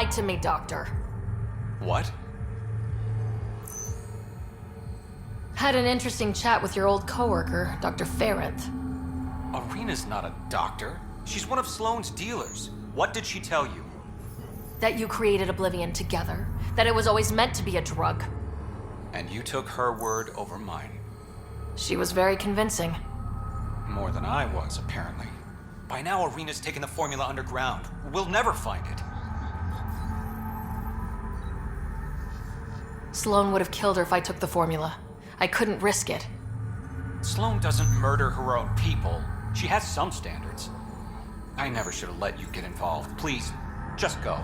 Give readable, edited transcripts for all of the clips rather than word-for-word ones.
lied to me, Doctor. What? Had an interesting chat with your old coworker, Dr. Ferrith. Arena's not a doctor. She's one of Sloane's dealers. What did she tell you? That you created Oblivion together. That it was always meant to be a drug. And you took her word over mine. She was very convincing. More than I was, apparently. By now, Arena's taken the formula underground. We'll never find it. Sloane would have killed her if I took the formula. I couldn't risk it. Sloane doesn't murder her own people. She has some standards. I never should have let you get involved. Please, just go.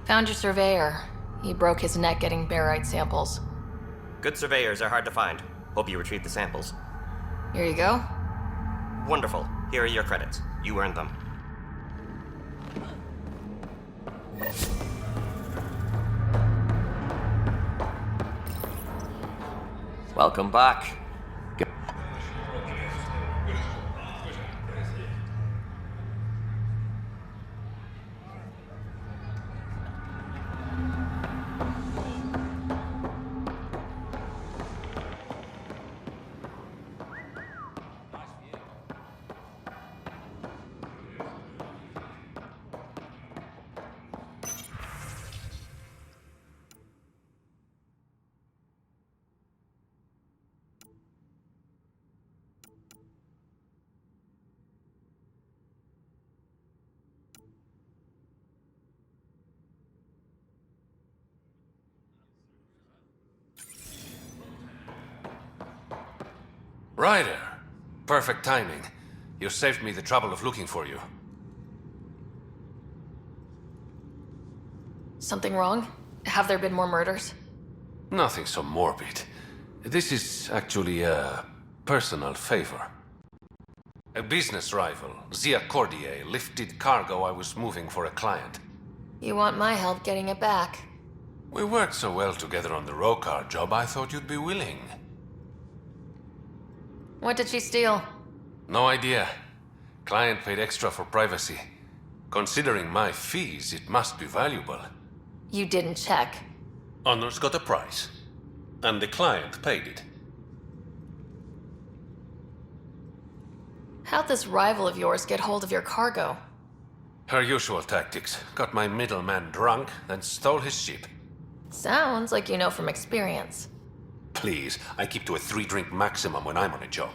Found your surveyor. He broke his neck getting barite samples. Good surveyors are hard to find. Hope you retrieved the samples. Here you go. Wonderful. Here are your credits. You earned them. Welcome back. Ryder! Perfect timing. You saved me the trouble of looking for you. Something wrong? Have there been more murders? Nothing so morbid. This is actually a personal favor. A business rival, Zia Cordier, lifted cargo I was moving for a client. You want my help getting it back? We worked so well together on the Rokar job, I thought you'd be willing. What did she steal? No idea. Client paid extra for privacy. Considering my fees, it must be valuable. You didn't check. Honors got a price. And the client paid it. How'd this rival of yours get hold of your cargo? Her usual tactics. Got my middleman drunk, then stole his ship. Sounds like you know from experience. Please, I keep to a 3-drink maximum when I'm on a job.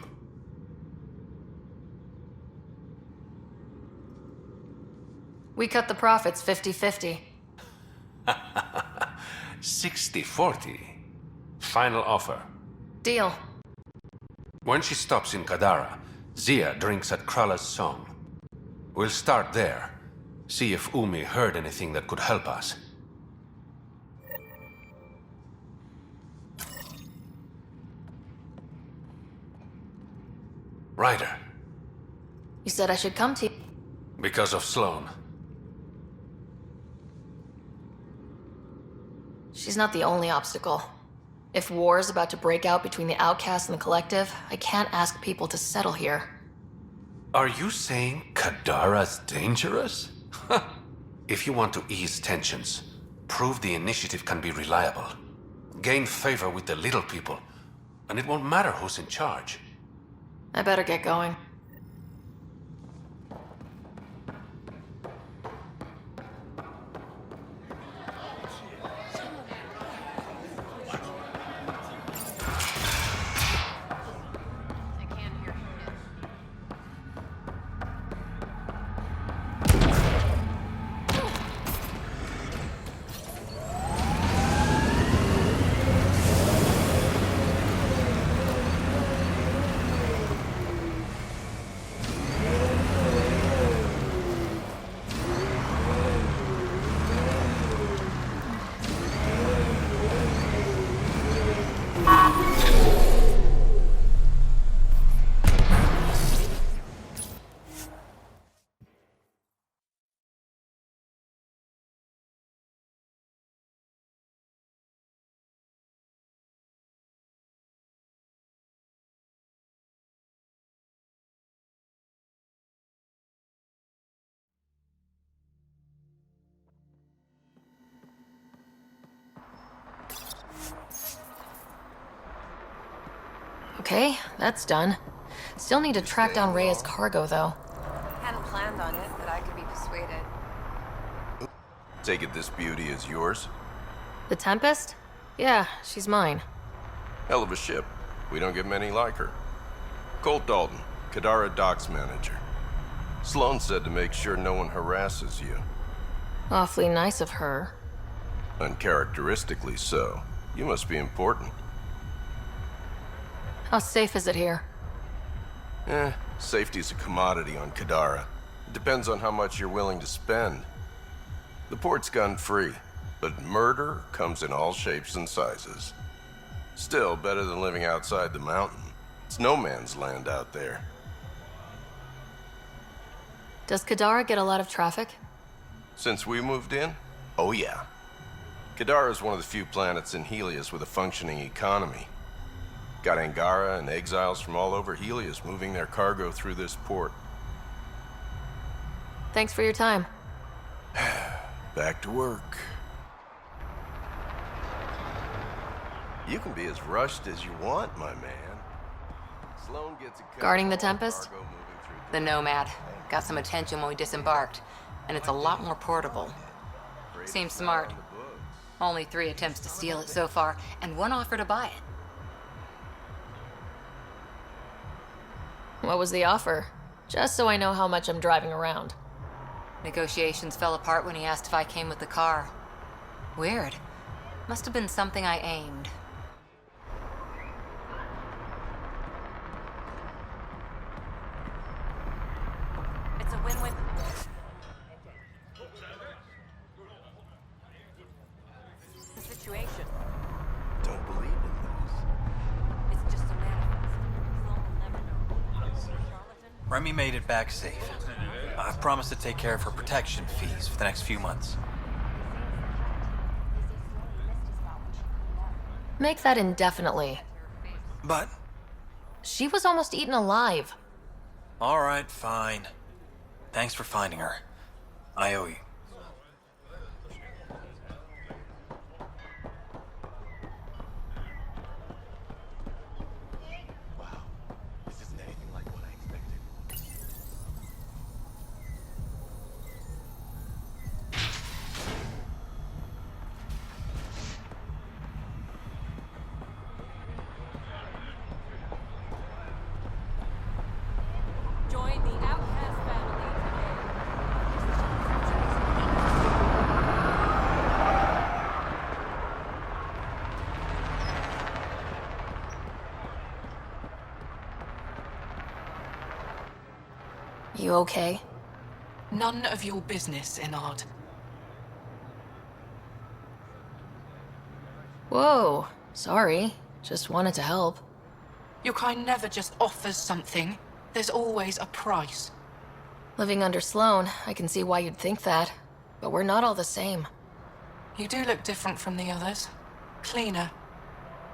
We cut the profits 50-50. 60-40. Final offer. Deal. When she stops in Kadara, Zia drinks at Krala's song. We'll start there. See if Umi heard anything that could help us. Ryder. You said I should come to you. Because of Sloane. She's not the only obstacle. If war is about to break out between the outcasts and the collective, I can't ask people to settle here. Are you saying Kadara's dangerous? If you want to ease tensions, prove the initiative can be reliable. Gain favor with the little people, and it won't matter who's in charge. I better get going. Okay, that's done. Still need to track down Rhea's cargo, though. Hadn't planned on it, but I could be persuaded. Take it this beauty is yours? The Tempest? Yeah, she's mine. Hell of a ship. We don't get many like her. Colt Dalton, Kadara Docks Manager. Sloan said to make sure no one harasses you. Awfully nice of her. Uncharacteristically so. You must be important. How safe is it here? Safety's a commodity on Kadara. It depends on how much you're willing to spend. The port's gun-free, but murder comes in all shapes and sizes. Still, better than living outside the mountain. It's no man's land out there. Does Kadara get a lot of traffic? Since we moved in? Oh yeah. Kadara is one of the few planets in Helios with a functioning economy. Got Angara and exiles from all over Helios moving their cargo through this port. Thanks for your time. Back to work. You can be as rushed as you want, my man. Sloan gets a Guarding the Tempest? cargo moving through The Nomad. Got some attention when we disembarked, and it's a lot more portable. Seems smart. Only 3 attempts to steal it so far, and 1 offer to buy it. What was the offer? Just so I know how much I'm driving around. Negotiations fell apart when he asked if I came with the car. Weird. Must have been something I aimed. It's a win-win. The situation. Don't believe in those. It's just a manifest. Sloan will never know. Charlatan? Remy made it back safe. I've promised to take care of her protection fees for the next few months. Make that indefinitely. But, She was almost eaten alive. alright, fine. Thanks for finding her. I owe you. This isn't anything like what I expected. Join the Outcast family You okay? None of your business, Enard. Whoa, sorry. Just wanted to help. Your kind never just offers something. There's always a price. Living under Sloan, I can see why you'd think that. But we're not all the same. You do look different from the others. Cleaner.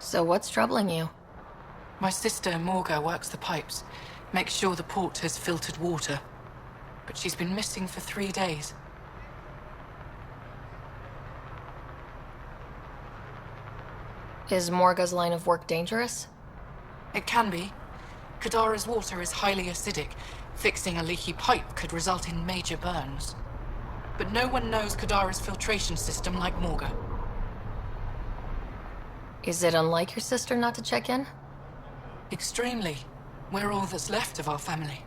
So what's troubling you? My sister, Morga, works the pipes. Makes sure the port has filtered water. But she's been missing for 3 days. Is Morga's line of work dangerous? It can be. Kadara's water is highly acidic. Fixing a leaky pipe could result in major burns. But no one knows Kadara's filtration system like Morga. Is it unlike your sister not to check in? Extremely. We're all that's left of our family.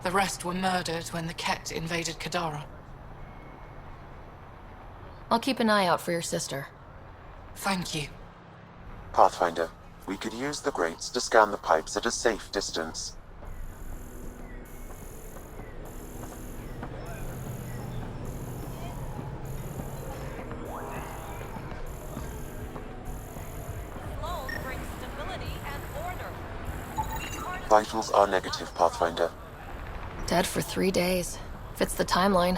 The rest were murdered when the Ket invaded Kadara. I'll keep an eye out for your sister. Thank you. Pathfinder, we could use the grates to scan the pipes at a safe distance. Sloan brings stability and order. Vitals are negative, Pathfinder. Dead for 3 days. Fits the timeline.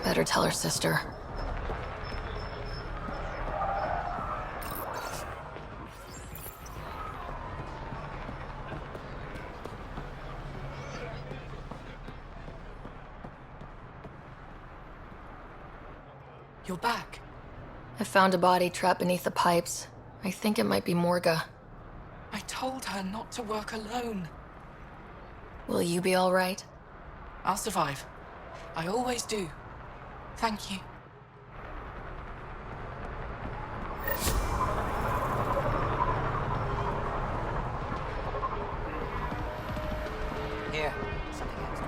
Better tell her sister. You're back. I found a body trapped beneath the pipes. I think it might be Morga. I told her not to work alone. Will you be all right? I'll survive. I always do. Thank you. Here, something else.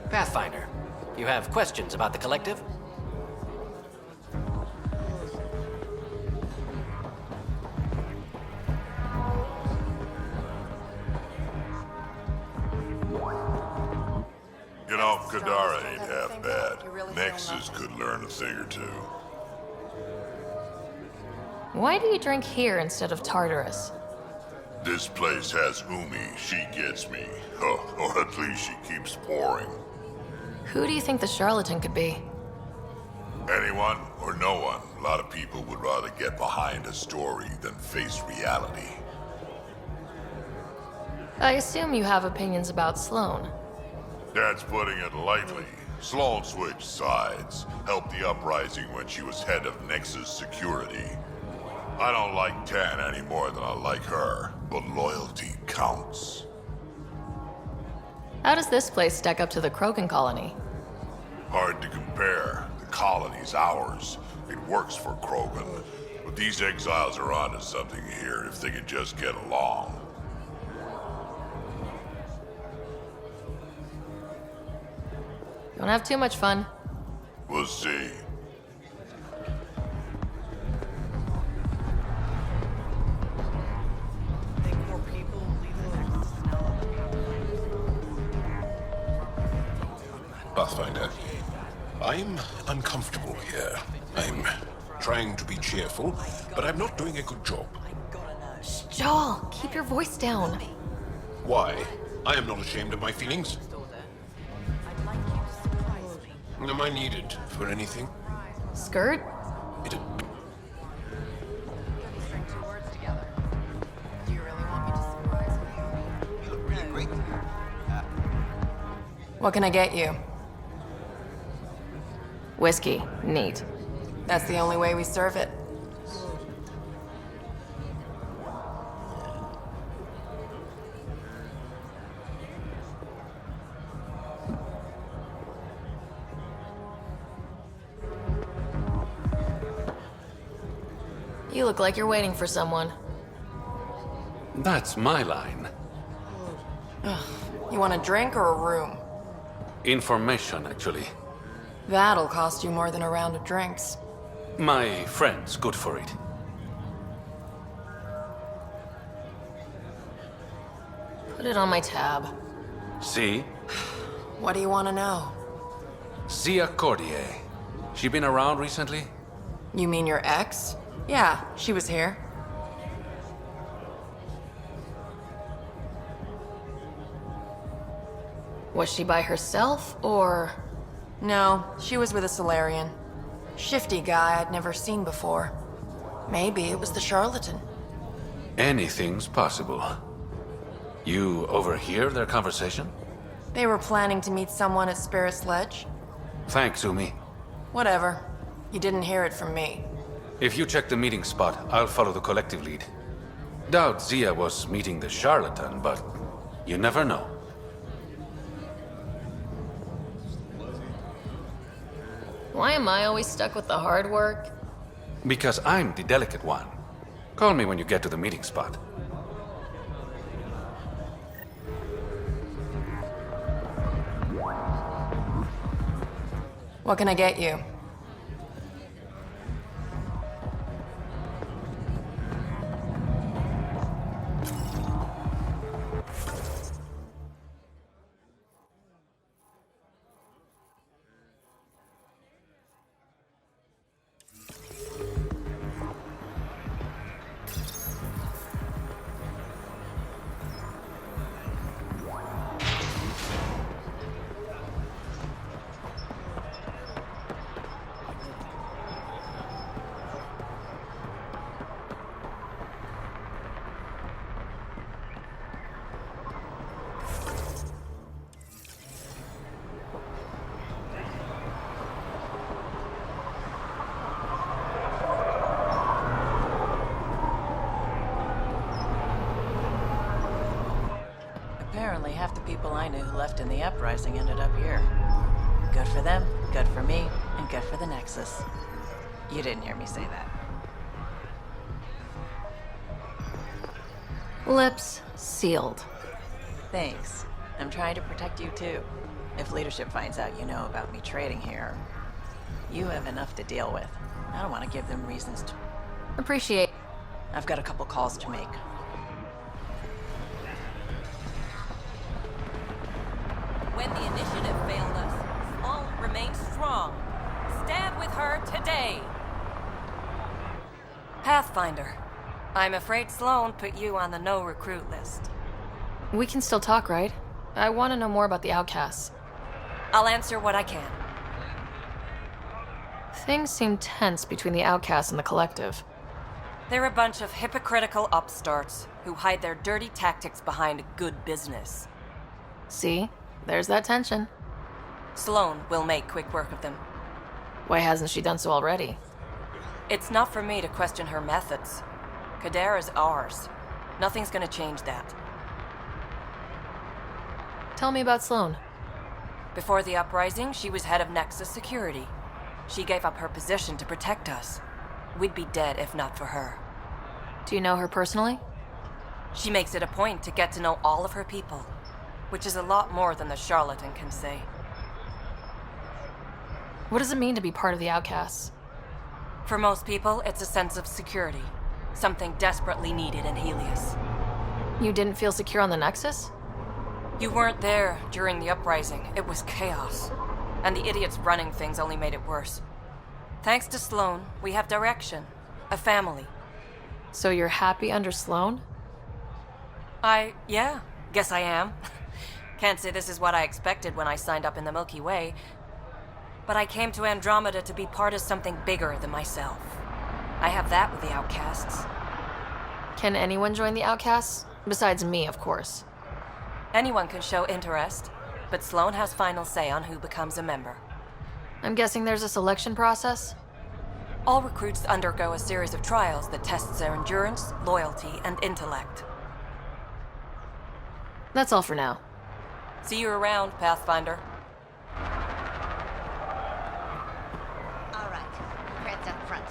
Pathfinder, you have questions about the Collective? You know, Kadara ain't half bad. Nexus could learn a thing or two. Why do you drink here instead of Tartarus? This place has Umi. She gets me. Or at least she keeps pouring. Who do you think the charlatan could be? Anyone or no one. A lot of people would rather get behind a story than face reality. I assume you have opinions about Sloane. That's putting it lightly. Sloane switched sides, helped the uprising when she was head of Nexus Security. I don't like Tan any more than I like her, but loyalty counts. How does this place stack up to the Krogan colony? Hard to compare. The colony's ours. It works for Krogan. But these exiles are onto something here if they can just get along. Don't have too much fun. We'll see. Pathfinder, I'm uncomfortable here. I'm trying to be cheerful, but I'm not doing a good job. Joel, keep your voice down. Why? I am not ashamed of my feelings. Am I needed for anything? Skirt? It, What can I get you? Whiskey. Neat. That's the only way we serve it. You look like you're waiting for someone. That's my line. You want a drink or a room? Information, actually. That'll cost you more than a round of drinks. My friend's good for it. Put it on my tab. See? What do you want to know? Zia Cordier. She been around recently? You mean your ex? Yeah, she was here. Was she by herself, or...? No, she was with a Solarian. Shifty guy I'd never seen before. Maybe it was the charlatan. Anything's possible. You overhear their conversation? They were planning to meet someone at Spirit's Ledge. Thanks, Umi. Whatever. You didn't hear it from me. If you check the meeting spot, I'll follow the collective lead. Doubt Zia was meeting the charlatan, but you never know. Why am I always stuck with the hard work? Because I'm the delicate one. Call me when you get to the meeting spot. What can I get you? Apparently, half the people I knew who left in the uprising ended up here. Good for them, good for me, and good for the Nexus. You didn't hear me say that. Lips sealed. Thanks. I'm trying to protect you too. If leadership finds out you know about me trading here, you have enough to deal with. I don't want to give them reasons to... Appreciate. I've got a couple calls to make. When the initiative failed us, Sloan remained strong. Stand with her today. Pathfinder, I'm afraid Sloan put you on the no-recruit list. We can still talk, right? I want to know more about the outcasts. I'll answer what I can. Things seem tense between the outcasts and the collective. They're a bunch of hypocritical upstarts who hide their dirty tactics behind good business. See? There's that tension. Sloan will make quick work of them. Why hasn't she done so already? It's not for me to question her methods. Kadara's ours. Nothing's gonna change that. Tell me about Sloan. Before the uprising, she was head of Nexus Security. She gave up her position to protect us. We'd be dead if not for her. Do you know her personally? She makes it a point to get to know all of her people, which is a lot more than the charlatan can say. What does it mean to be part of the outcasts? For most people, it's a sense of security. Something desperately needed in Helios. You didn't feel secure on the Nexus? You weren't there during the uprising. It was chaos. And the idiots running things only made it worse. Thanks to Sloan, we have direction. A family. So you're happy under Sloan? Yeah, guess I am. Can't say this is what I expected when I signed up in the Milky Way. But I came to Andromeda to be part of something bigger than myself. I have that with the outcasts. Can anyone join the outcasts? Besides me, of course. Anyone can show interest, but Sloan has final say on who becomes a member. I'm guessing there's a selection process? All recruits undergo a series of trials that tests their endurance, loyalty, and intellect. That's all for now. See you around, Pathfinder. All right, Fred's up front.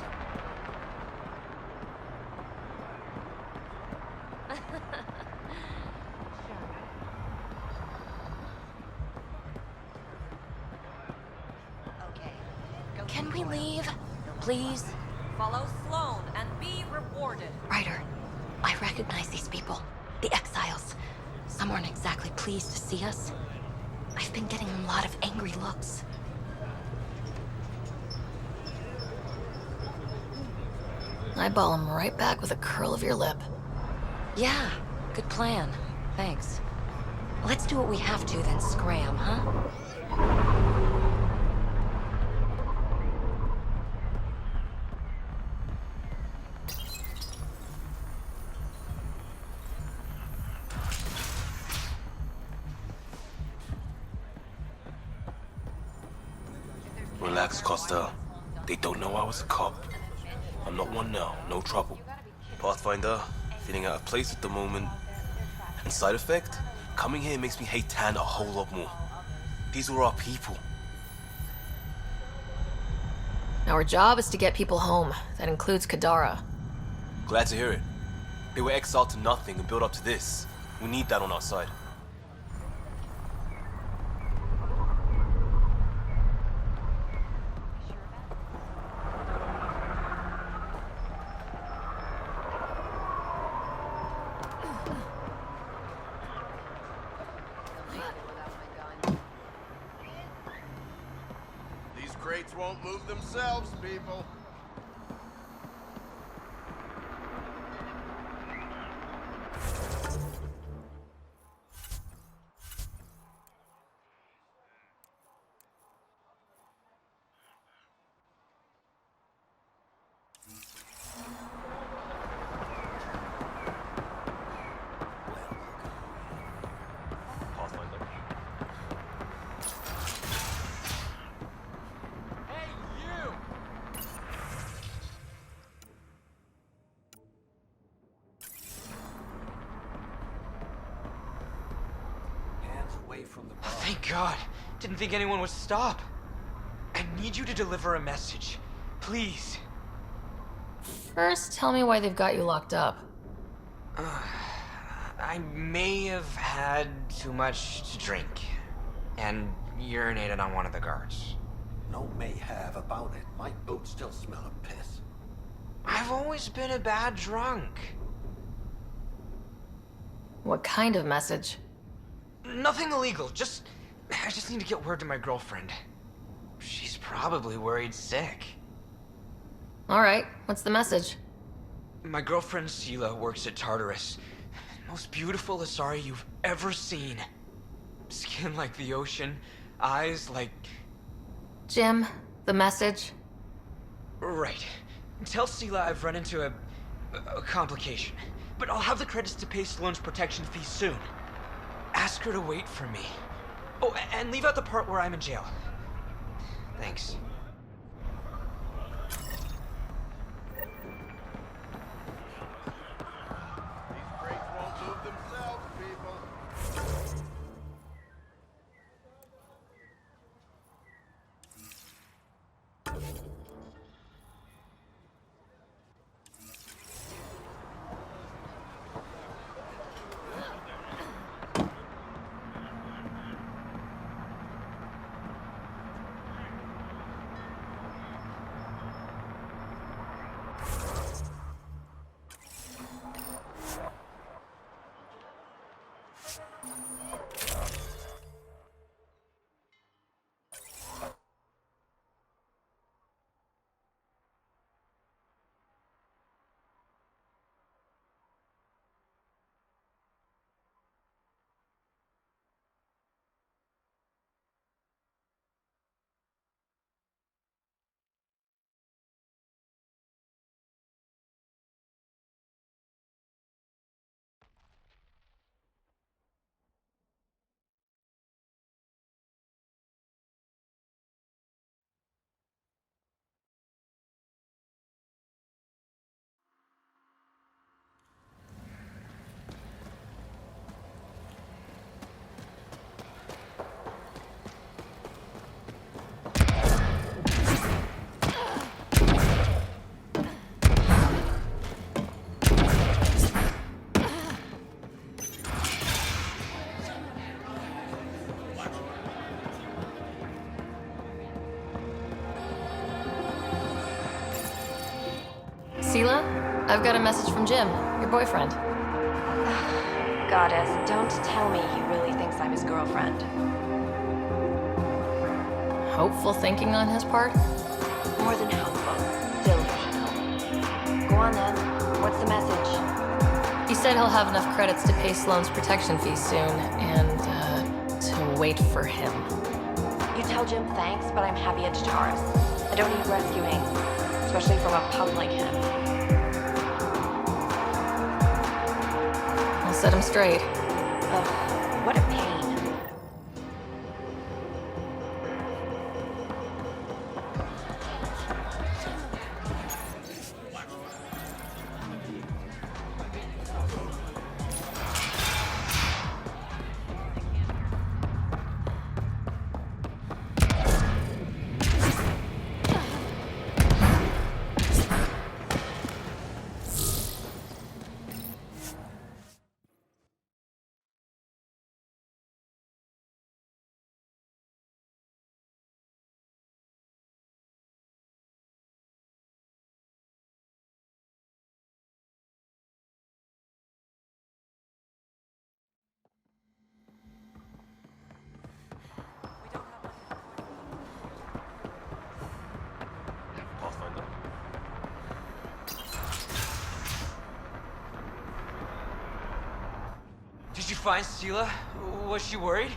Can we leave? Please? Follow Sloan and be rewarded. Ryder, I recognize these people. The exiles. Some aren't exactly pleased to see us. I've been getting a lot of angry looks. Eyeball them right back with a curl of your lip. Yeah, good plan. Thanks. Let's do what we have to, then scram, huh? Relax, Costa. They don't know I was a cop. I'm not one now, no trouble. Pathfinder, feeling out of place at the moment. And side effect? Coming here makes me hate Tan a whole lot more. These were our people. Our job is to get people home. That includes Kadara. Glad to hear it. They were exiled to nothing and built up to this. We need that on our side. These crates won't move themselves, people. away from the bar. Thank God. Didn't think anyone would stop. I need you to deliver a message. Please. First, tell me why they've got you locked up. I may have had too much to drink and urinated on one of the guards. No may have about it. My boots still smell of piss. I've always been a bad drunk. What kind of message? Nothing illegal. I just need to get word to my girlfriend. She's probably worried sick. All right, what's the message? My girlfriend Sela works at Tartarus. Most beautiful Asari you've ever seen. Skin like the ocean, eyes like... Jim, the message? Right. Tell Sela I've run into a complication. But I'll have the credits to pay Sloane's protection fee soon. Ask her to wait for me. Oh, and leave out the part where I'm in jail. Thanks. Sela, I've got a message from Jim, your boyfriend. Goddess, don't tell me he really thinks I'm his girlfriend. Hopeful thinking on his part? More than hopeful. Delusional. Go on then. What's the message? He said he'll have enough credits to pay Sloane's protection fee soon, and, to wait for him. You tell Jim thanks, but I'm happy at Tartarus. I don't need rescuing, especially from a punk like him. I'll set him straight. Ugh, what a pain. Did you find Sela? Was she worried?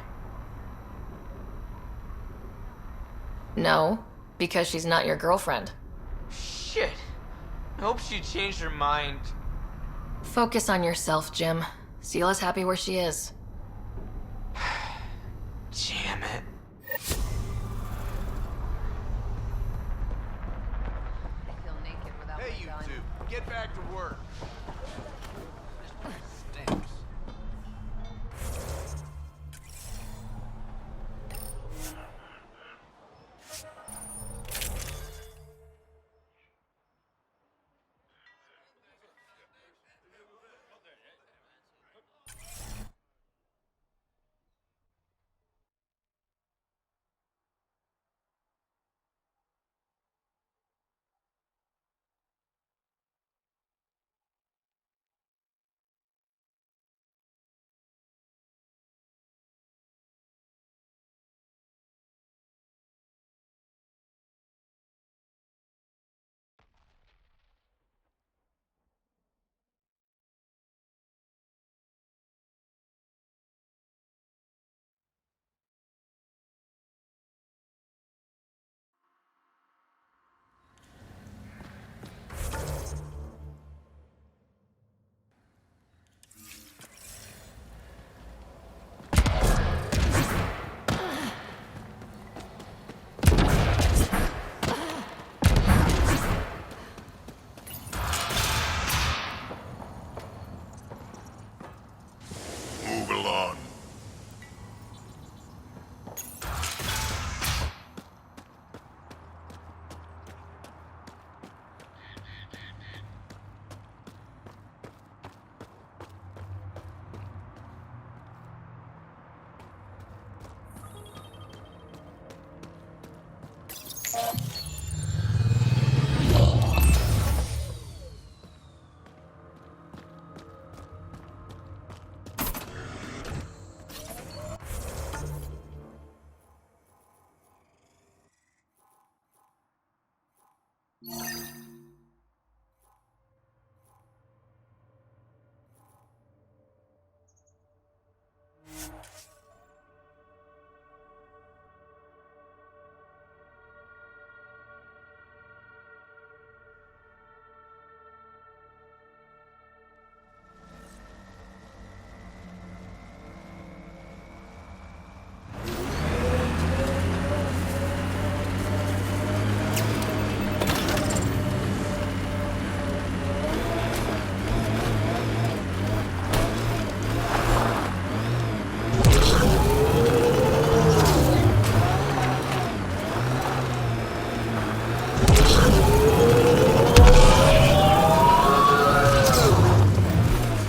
No, because she's not your girlfriend. Shit. I hope she changed her mind. Focus on yourself, Jim. Sela's happy where she is. Damn it. Hey, you two, get back to work. Stinks.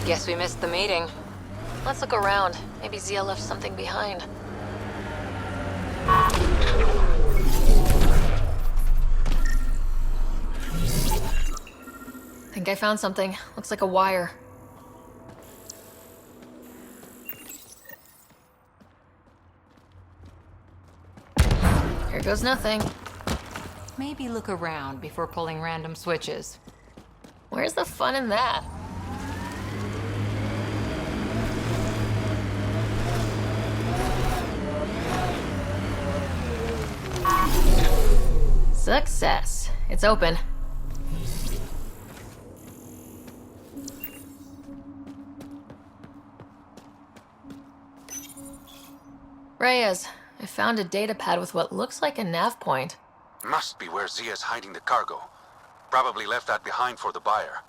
Guess we missed the meeting. Let's look around. Maybe Zia left something behind. Think I found something. Looks like a wire. Here goes nothing. Maybe look around before pulling random switches. Where's the fun in that? Success. It's open. Reyes, I found a data pad with what looks like a nav point. Must be where Zia's hiding the cargo. Probably left that behind for the buyer.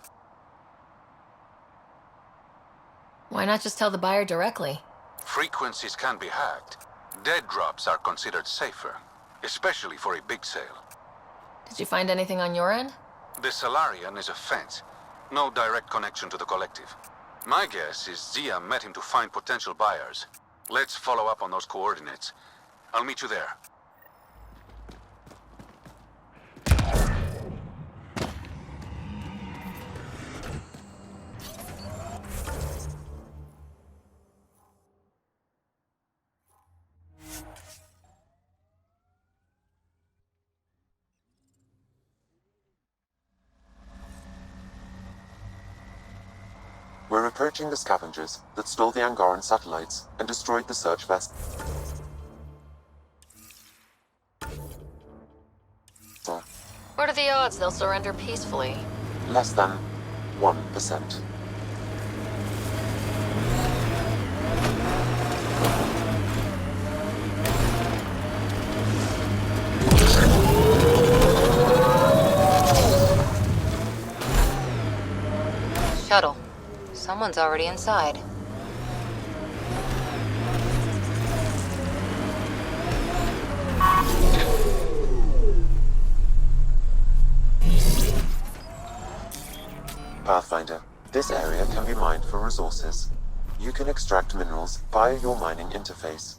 Why not just tell the buyer directly? Frequencies can be hacked. Dead drops are considered safer, especially for a big sale. Did you find anything on your end? The Salarian is a fence. No direct connection to the collective. My guess is Zia met him to find potential buyers. Let's follow up on those coordinates. I'll meet you there. We're approaching the scavengers that stole the Angaran satellites and destroyed the search vessel. What are the odds they'll surrender peacefully? Less than 1%. Shuttle. Someone's already inside. Pathfinder, this area can be mined for resources. You can extract minerals via your mining interface.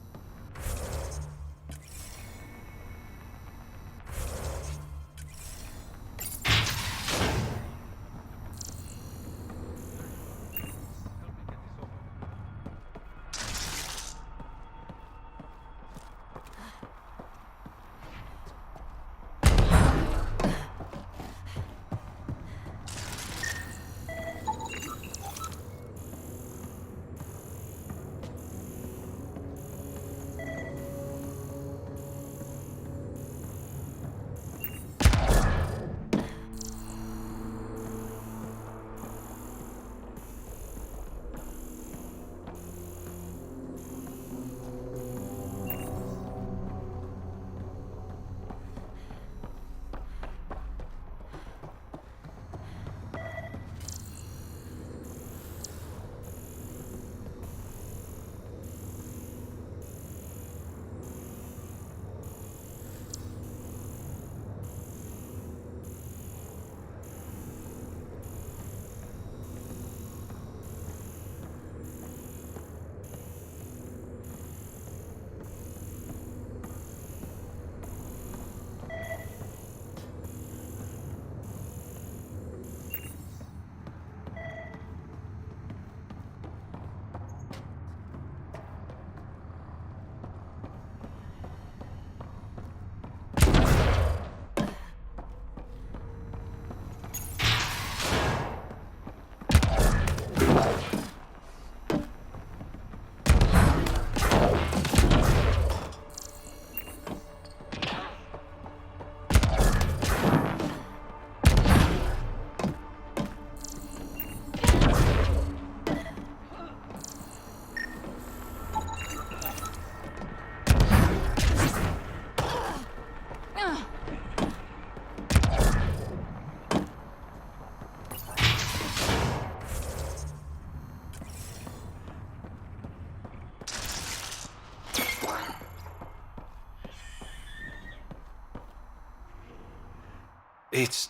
It's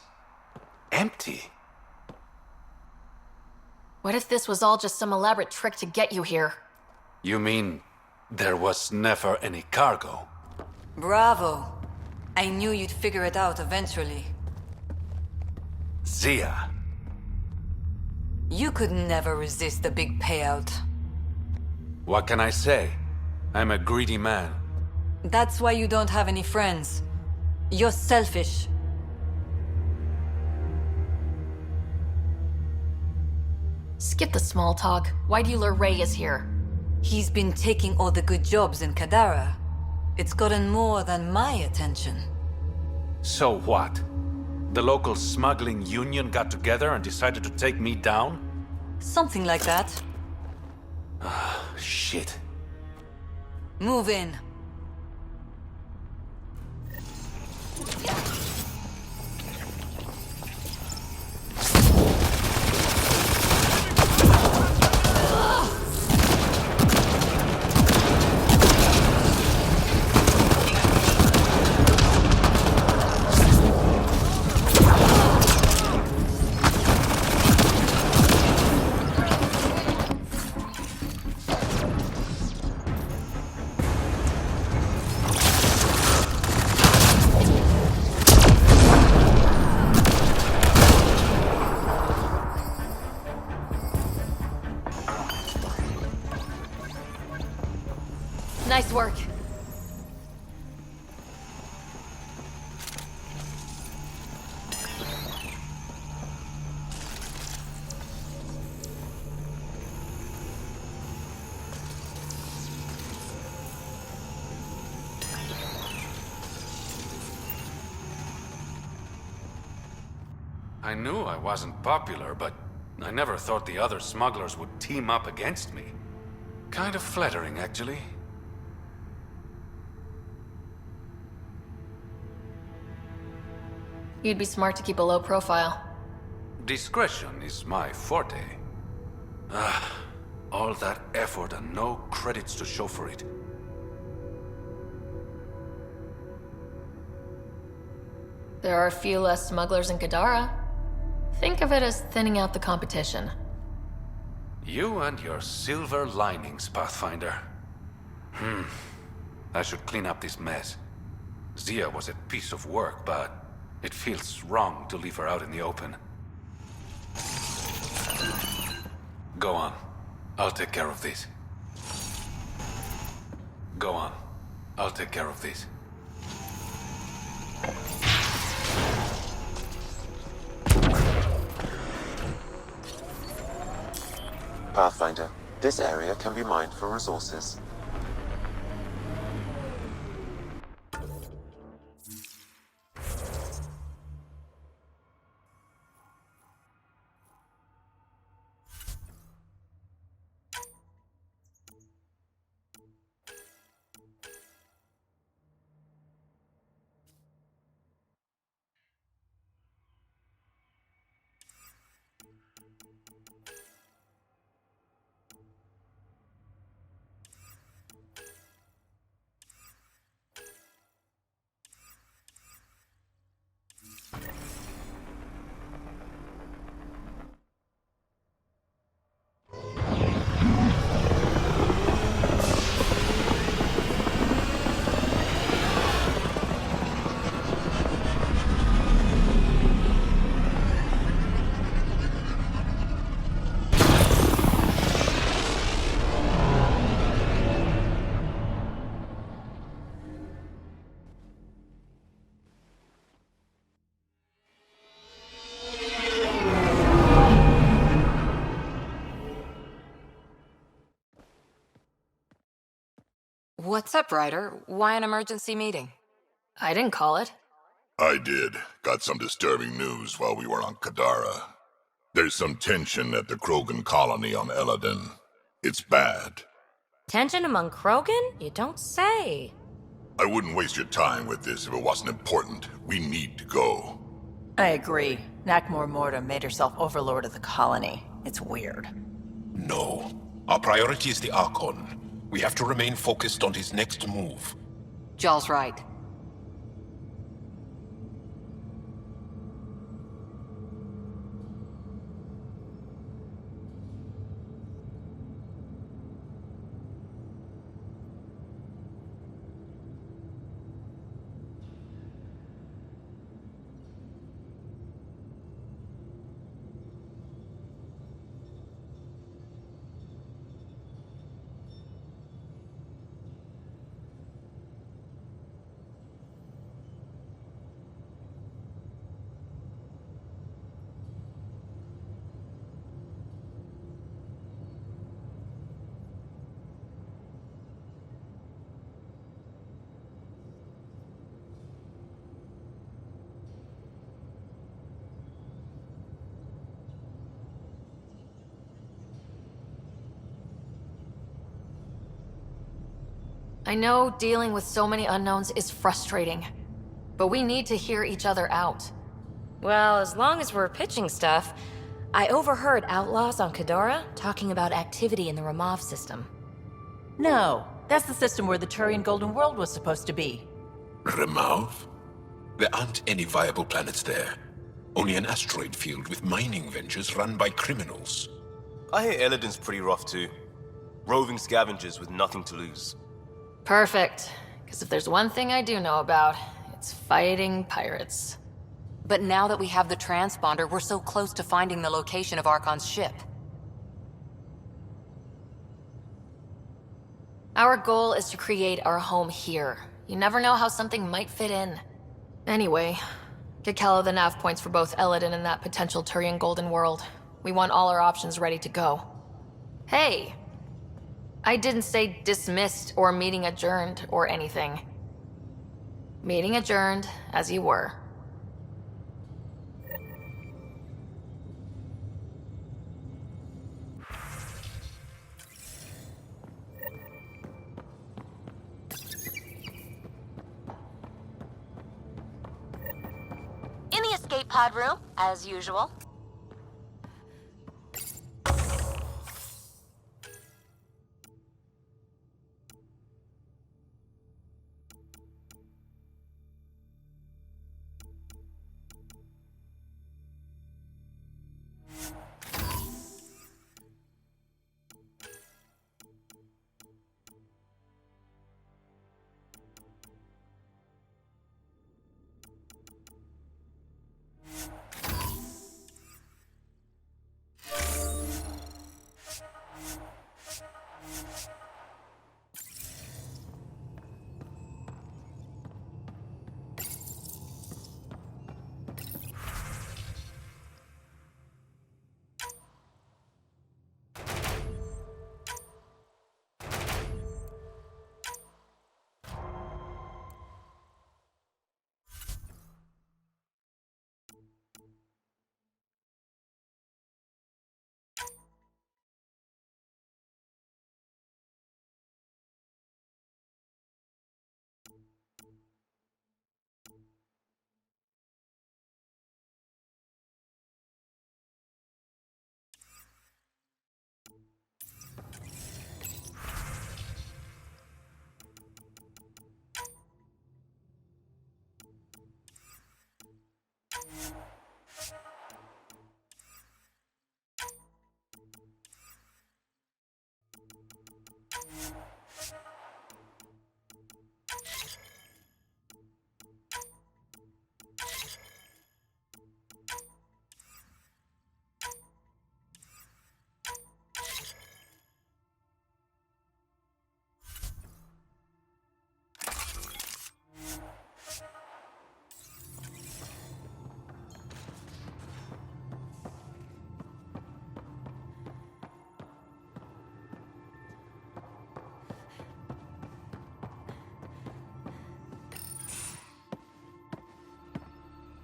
empty. What if this was all just some elaborate trick to get you here? You mean there was never any cargo? Bravo. I knew you'd figure it out eventually. Zia. You could never resist the big payout. What can I say? I'm a greedy man. That's why you don't have any friends. You're selfish. Skip the small talk. Why do you lure Reyes here? He's been taking all the good jobs in Kadara. It's gotten more than my attention. So what? The local smuggling union got together and decided to take me down? Something like that. Shit. Move in. Nice work. I knew I wasn't popular, but I never thought the other smugglers would team up against me. Kind of flattering, actually. You'd be smart to keep a low profile. Discretion is my forte. All that effort and no credits to show for it. There are a few less smugglers in Kadara. Think of it as thinning out the competition. You and your silver linings, Pathfinder. I should clean up this mess. Zia was a piece of work, but it feels wrong to leave her out in the open. Go on. I'll take care of this. Go on. I'll take care of this. Pathfinder, this area can be mined for resources. What's up, Ryder? Why an emergency meeting? I didn't call it. I did. Got some disturbing news while we were on Kadara. There's some tension at the Krogan colony on Eladin. It's bad. Tension among Krogan? You don't say. I wouldn't waste your time with this if it wasn't important. We need to go. I agree. Nakmor Morta made herself overlord of the colony. It's weird. No. Our priority is the Archon. We have to remain focused on his next move. Jall's right. I know dealing with so many unknowns is frustrating, but we need to hear each other out. Well, as long as we're pitching stuff, I overheard outlaws on Kadara talking about activity in the Ramov system. No, that's the system where the Turian Golden World was supposed to be. Remov? There aren't any viable planets there. Only an asteroid field with mining ventures run by criminals. I hear Elodin's pretty rough too. Roving scavengers with nothing to lose. Perfect. Because if there's one thing I do know about, it's fighting pirates. But now that we have the transponder, we're so close to finding the location of Archon's ship. Our goal is to create our home here. You never know how something might fit in. Anyway, get Kello the nav points for both Elodin and that potential Turian Golden World. We want all our options ready to go. Hey! I didn't say dismissed or meeting adjourned or anything. Meeting adjourned, as you were. In the escape pod room, as usual.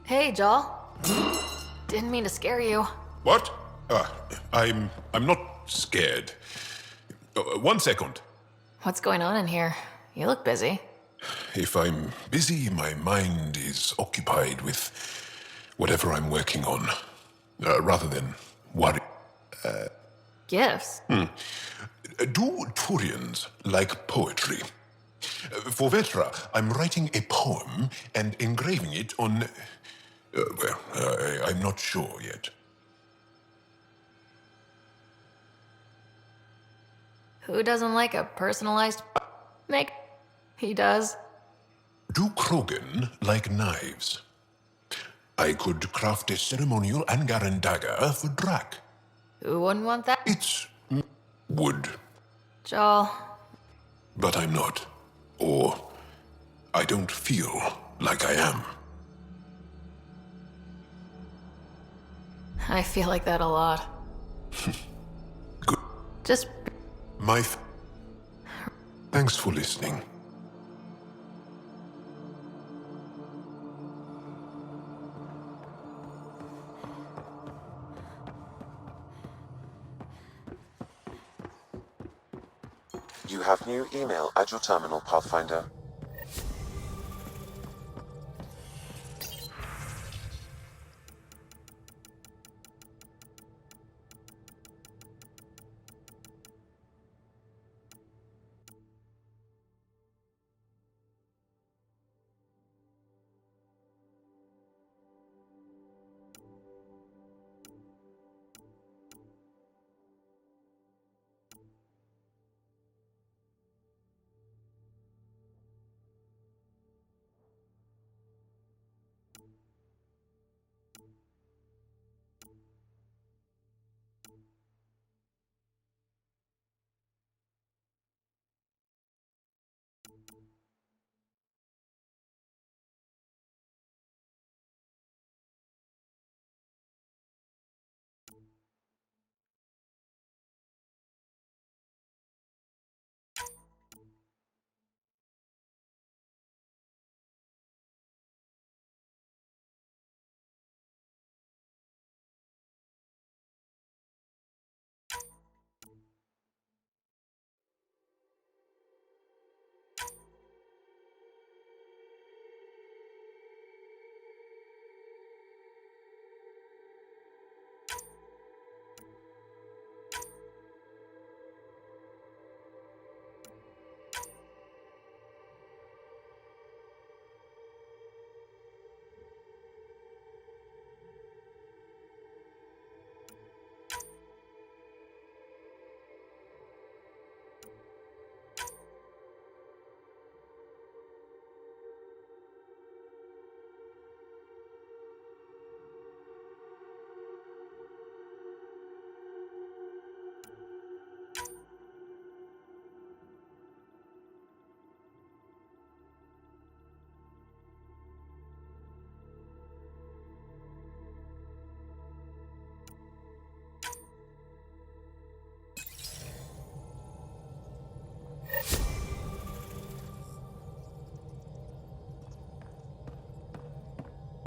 Hey, Joel. Didn't mean to scare you. What? I'm not scared. 1 second. What's going on in here? You look busy. If I'm busy, my mind is occupied with whatever I'm working on, rather than worry. Gifts? Do Turians like poetry? For Vetra, I'm writing a poem and engraving it on... I'm not sure yet. Who doesn't like a personalized... make? He does. Do Krogan like knives? I could craft a ceremonial Angaran dagger for Drac. Who wouldn't want that? It's... wood. Joel. But I'm not. Or... I don't feel like I am. I feel like that a lot. Good. Just... Thanks for listening. You have new email at your terminal, Pathfinder.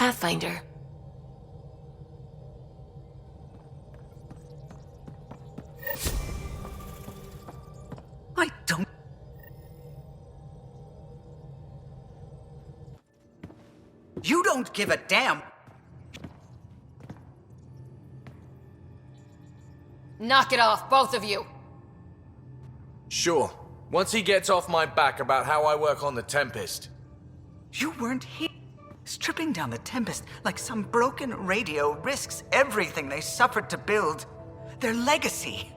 Pathfinder. I don't... You don't give a damn! Knock it off, both of you! Sure. Once he gets off my back about how I work on the Tempest. You weren't here. Stripping down the Tempest like some broken radio risks everything they suffered to build. Their legacy.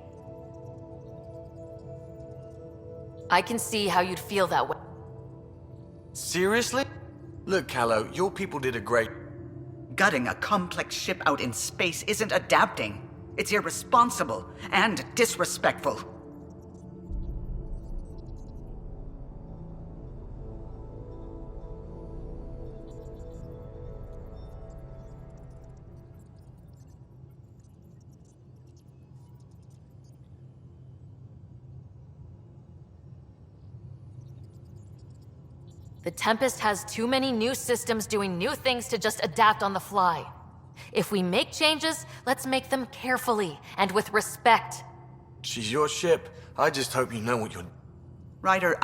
I can see how you'd feel that way. Seriously? Look, Callow, your people did a great... Gutting a complex ship out in space isn't adapting. It's irresponsible and disrespectful. The Tempest has too many new systems doing new things to just adapt on the fly. If we make changes, let's make them carefully and with respect. She's your ship. I just hope you know what you're... Ryder,